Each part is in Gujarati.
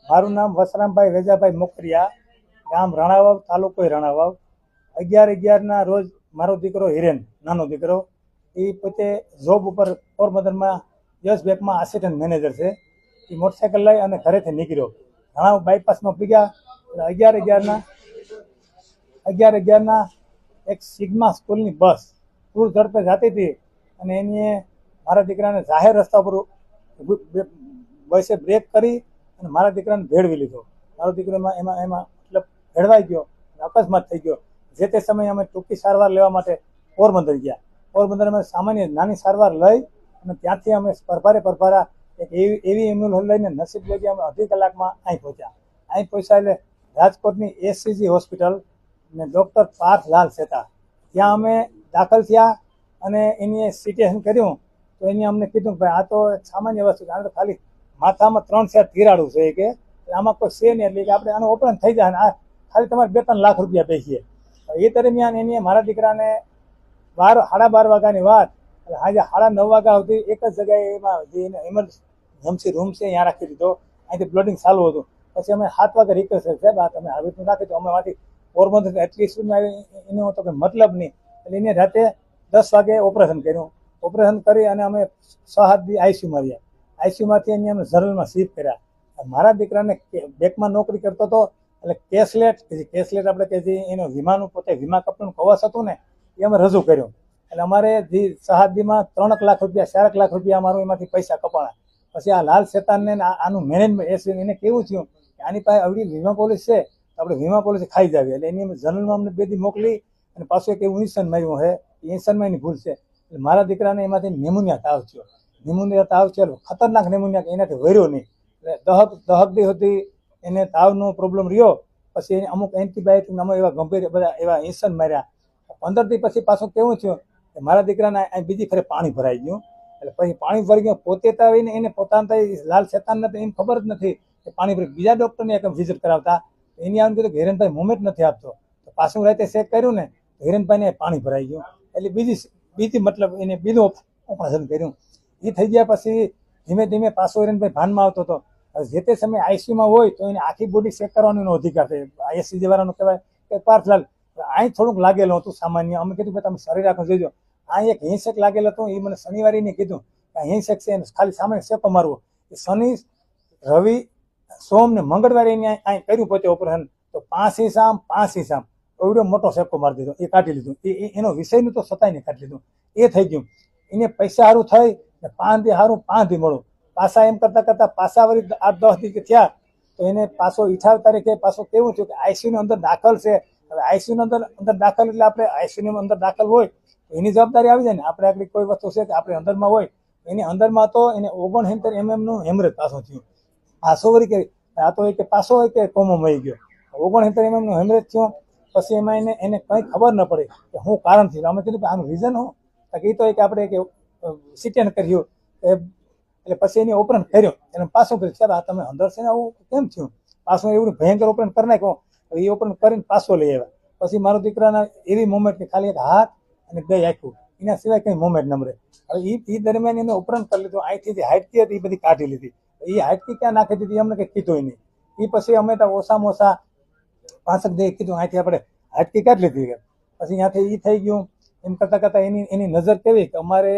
મારું નામ વસરામભાઈ વેજાભાઈ મોકરિયા, ગામ રાણાવાવ, તાલુકો રાણાવાવ। 11/11 રોજ મારો દીકરો હિરેન, નાનો દીકરો, એ પોતે જોબ ઉપર પોરબંદરમાં યસ બેંકમાં આસિસ્ટન્ટ મેનેજર છે। એ મોટરસાઇકલ લઈ અને ઘરેથી નીકળ્યો, રાણાવાવ બાયપાસમાં પીગ્યા। 11/11 એક સિગ્મા સ્કૂલની બસ પૂર ઝડપે જતી હતી અને એને મારા દીકરાને જાહેર રસ્તા પર બસે બ્રેક કરી અને મારા દીકરાને ભેળવી લીધો। મારો દીકરો એમાં મતલબ ભેળવાઈ ગયો, અકસ્માત થઈ ગયો। જે તે સમયે અમે ટૂંકી સારવાર લેવા માટે પોરબંદર ગયા। પોરબંદરમાં સામાન્ય નાની સારવાર લઈ અને ત્યાંથી અમે પરભારા એક એવી એમ્બ્યુલન્સ લઈને નસીબ લઈ ગયા, અમે અડધી કલાકમાં અહીં પહોંચ્યા। અહીં પહોંચ્યા એટલે રાજકોટની SCG હોસ્પિટલ ને ડૉક્ટર પાર્થલાલ સેતા, ત્યાં અમે દાખલ થયા અને એની સિટેશન કર્યું તો એને અમને કીધું કે ભાઈ આ તો સામાન્ય વસ્તુ છે, આને તો ખાલી માથામાં 3-4 તિરાડું છે કે આમાં કોઈ છે નહીં, એટલે કે આપણે આનું ઓપરેશન થઈ જાય, આ ખાલી તમારે 2-3 લાખ રૂપિયા પૈકીએ। એ દરમિયાન એને મારા દીકરાને 12-12 વાગ્યાની વાત, આજે 9:30 વાગ્યા સુધી એક જ જગ્યાએ એમાં જે એને ઇમરજન્સી રૂમ છે ત્યાં રાખી દીધો। અહીંથી બ્લડિંગ ચાલુ હતું। પછી અમે 7 વાગે રિક્વેસ્ટ કરી, સાહેબ આ તમે આવી રીતનું રાખી દો, અમે માંથી પોરબંદર એટલી સ્પીડમાં એનો તો કંઈ મતલબ નહીં। એટલે એને રાતે 10 વાગે ઓપરેશન કર્યું। ઓપરેશન કરી અને અમે 6-7 દી ICUમાં રહ્યા। ICUમાંથી એને અમે જનરલમાં શિફ્ટ કર્યા। મારા દીકરાને બેંકમાં નોકરી કરતો હતો એટલે કેશલેટ આપણે કે જે એનો વીમાનું પોતે વીમા કંપનીનું કવચ હતું ને એ અમે રજૂ કર્યું। એટલે અમારે જે 6 દીમાં 3 લાખ રૂપિયા 4 લાખ રૂપિયા અમારું એમાંથી પૈસા કપાણા। પછી આ લાલ શેતાનને આનું મેનેજમેન્ટ એને કેવું થયું કે આની પાસે આવડી વીમા પોલિસી છે તો આપણે વીમા પોલિસી ખાઈ જાવી, એટલે એની જનરલમાં અમને 2 દી મોકલી અને પાછું એક એવું ઇન્સન માર્યું છે, ઇન્સનમાં એની ભૂલ છે। એટલે મારા દીકરાને એમાંથી નેમોનિયા તાવ થયો। નેમોનિયા તાવ થયો, ખતરનાક નેમોનિયા, એનાથી વર્યો નહીં, એટલે દહક દી સુધી એને તાવનો પ્રોબ્લેમ રહ્યો। પછી એને અમુક એન્ટીબાયોટિક અમે એવા ગંભીર બધા એવા ઇન્સન માર્યા। 15 દી પછી પાછું કેવું થયું કે મારા દીકરાને બીજી ફરે પાણી ભરાઈ ગયું। એટલે પછી પાણી ભરી ગયું, પોતે તો આવીને એને પોતાના લાલ શેતાનને તો એમ ખબર જ નથી કે પાણી ભરી, બીજા ડૉક્ટરને એક વિઝિટ કરાવતા એની આવીને કીધું કે હિરેનભાઈ મુવમેન્ટ નથી આપતો, તો પાછું રાતે ચેક કર્યું ને તો હિરેનભાઈને પાણી ભરાઈ ગયું। એટલે બીજી મતલબ એને બીજું ઓપરેશન કર્યું। એ થઈ ગયા પછી ધીમે ધીમે પાછો હિરેનભાઈ ભાનમાં આવતો હતો। જે તે સમયે ICUમાં હોય તો એને આખી બોડી ચેક કરવાનો એનો અધિકાર છે, SCG વાળાનો કહેવાય કે પાર્થલાલ અહીં થોડુંક લાગેલું હતું સામાન્ય। અમે કીધું કે તમે શરીર આખું જોઈજો, અહીં એક હિંસક લાગેલું હતું। એ મને શનિવારે એને કીધું કે હિંસક છે, ખાલી સામાન્ય શેકો મારવો। એ શનિ, રવિ, સોમ ને મંગળવારે એને અહીં કર્યું પોતે ઓપરેશન, તો 5 ઇંચ આમ 5 ઇંચ આમ એવડો મોટો શેકો મારી દીધો, એ કાઢી લીધું। એનો વિષયનું તો સતાઈને કાઢી લીધું, એ થઈ ગયું। એને પૈસા સારું થઈ ને 5 દી સારું 5 દી મળું, પાછા એમ કરતા પાછા વળી 8-10 દી થયા તો એને પાછો 28 તારીખે પાછો કેવું થયું કે ICUની અંદર દાખલ છે। હવે ICUની અંદર દાખલ એટલે આપણે ICUની અંદર દાખલ હોય તો એની જવાબદારી આવી જાય ને, આપણે આગળ કોઈ વસ્તુ છે કે આપણે અંદરમાં હોય, એની અંદરમાં તો એને 69 mm નું હેમરેજ પાછું થયું। પાછો વળી કે આ તો કે પાછો હોય કે કોમો મળી ગયો, 69 mm નું હેમરેજ થયું। પછી એમાં એને કંઈ ખબર ન પડી કે શું કારણ થયું। અમે કીધું કે આનું રીઝન શું, એ તો કે આપણે કે સિટેન કર્યું, એટલે પછી એની ઓપરેશન કર્યું। એને પાછું કર્યું, સાહેબ આ તમે અંદર છે ને આવું કેમ થયું, પાછું એવું ભયંકર ઓપરેશન કરી નાખ્યું। એ ઓપરેશન કરીને પાછો લઈ આવ્યા। પછી મારો દીકરાના એવી મોમેન્ટ કે ખાલી એક હાથ અને 2 આંખું, એના સિવાય કંઈ મોમેન્ટ ન મળે। હવે એ દરમિયાન એને ઓપરેશન કરી લીધું, અહીંથી જે હાઇટકી હતી એ બધી કાઢી લીધી। એ હાઇટકી ક્યાં નાખી દીધી અમને કંઈ કીધું નહીં। એ પછી અમે તો ઓછામાં ઓછા 5 દી કીધું અહીંથી આપણે હાઇટકી કાઢી લીધી। પછી ત્યાંથી એ થઈ ગયું। એમ કરતાં એની નજર કેવી કે અમારે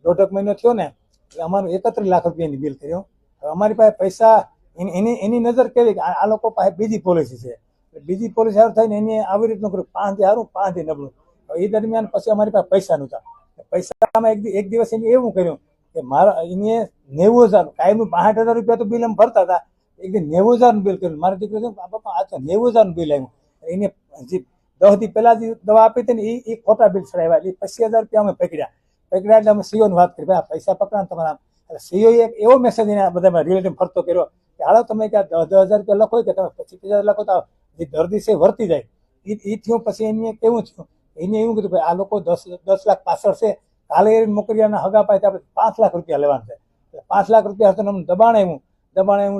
1.5 મહિનો થયો ને એટલે અમારું 31 લાખ રૂપિયાની બિલ કર્યું। હવે અમારી પાસે પૈસા, એની નજર કેવી કે આ લોકો પાસે બીજી પોલિસી છે, બીજી પોલિસી સારું થઈને એને આવી રીતનું કર્યું, 5 દી સારું 5 દી નબળું। એ દરમિયાન પછી અમારી પાસે પૈસા નહોતા। પૈસામાં એક દિવસ એને એવું કર્યું કે મારા એને 90,000 કાયમનું 65,000 રૂપિયા તો બિલ એમ ભરતા હતા, એક દી 90,000 નું બિલ કર્યું। મારા દીકરો બાપા આ તો 90,000 નું બિલ આવ્યું। એને જે 10 દી પહેલા જે દવા આપી હતી ને એ ખોટા બિલ ચડાવ્યા, એટલે 25,000 રૂપિયા અમે પકડ્યા। એટલે અમે CO ની વાત કરી, ભાઈ આ પૈસા પકડા તમારા। એટલે CO એક એવો મેસેજ એને બધા રિલેટિવ ફરતો કર્યો કે હાલો તમે કે 10,000 રૂપિયા લખો કે તમે 25,000 લખો તો જે દર્દી છે વર્તી જાય। એ થયું। પછી એને કેવું થયું, એને એવું કીધું ભાઈ આ લોકો 10 લાખ પાછળ છે, કાલે મોકરિયાના હગા પાસે આપણે 5 લાખ રૂપિયા લેવાના છે। એટલે 5 લાખ રૂપિયા હતું અમને દબાણ આવ્યું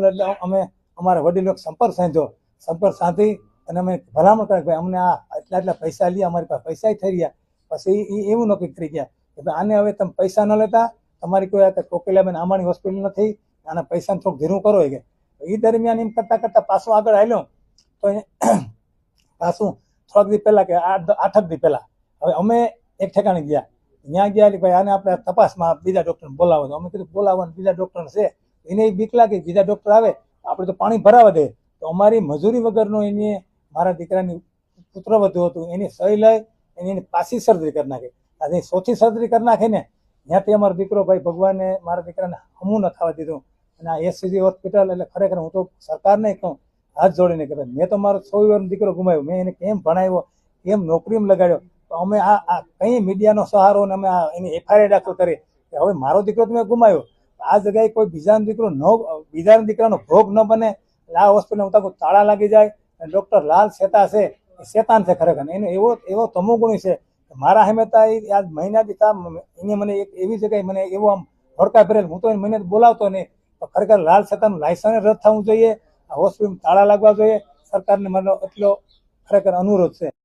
એટલે અમે અમારા વડીલો સંપર્ક સાધી અને અમે ભલામણ કરી ભાઈ અમને આ એટલા પૈસા લઈએ, અમારી પાસે પૈસા થઈ રહ્યા। પછી એ એવું નક્કી કરી ગયા કે ભાઈ આને હવે તમે પૈસા ન લેતા, તમારી કોઈ આ કોકિલાબેન આંબાણી હોસ્પિટલ નથી, આના પૈસાને થોડુંક ધીરું કરો કે એ દરમિયાન એમ કરતા કરતા પાછું આગળ હાલ્યો તો પાછું થોડાક દી પહેલા કે 8 દી પહેલા હવે અમે એક ઠેકાણે ગયા, ત્યાં ગયા એટલે ભાઈ આને આપણે તપાસમાં બીજા ડોક્ટરને બોલાવો. તો અમે કીધું બોલાવવાનું બીજા ડોક્ટર છે, એને બીક લાગે બીજા ડોક્ટર આવે આપણે તો પાણી ભરાવા દે. તો અમારી મજૂરી વગરનો એને મારા દીકરાની પુત્રવધુ હતું એની સહી લઈ એની પાછી સર્જરી કરી નાખી. આજે ચોથી સર્જરી કરી નાખી ને ત્યાંથી અમારો દીકરો ભાઈ ભગવાને મારા દીકરાને હમું ન થવા દીધું. અને આ એસસીજી હોસ્પિટલ એટલે ખરેખર હું તો સરકારને કહું હાથ જોડીને કે મેં તો મારો 6 વર્ષનો દીકરો ગુમાવ્યો, મેં એને કેમ ભણાવ્યો, કેમ નોકરીમાં લગાડ્યો. તો અમે આ કઈ મીડિયાનો સહારો અને અમે એની એફઆઈઆર દાખલ કરી કે હવે મારો દીકરો તો મેં ગુમાવ્યો, આ જગ્યાએ કોઈ બીજાનો દીકરો બીજાના દીકરાનો ભોગ ન બને. આ હોસ્પિટલ હું તાળા લાગી જાય. ડોક્ટર લાલ શેતા છે એ શેતાન છે ખરેખર, એનો એવો તમોગુણી છે. મારા હેમેતા આજ મહિના દીધા એને મને એક એવી જગ્યાએ મને એવો આમ ભડકા ભરેલ, હું તો એને મહિને બોલાવતો નહીં. તો ખરેખર લાલ શેતાનું લાયસન્સ રદ થવું જોઈએ, આ હોસ્પિટલ તાળા લાગવા જોઈએ. સરકારને મારો એટલો ખરેખર અનુરોધ છે.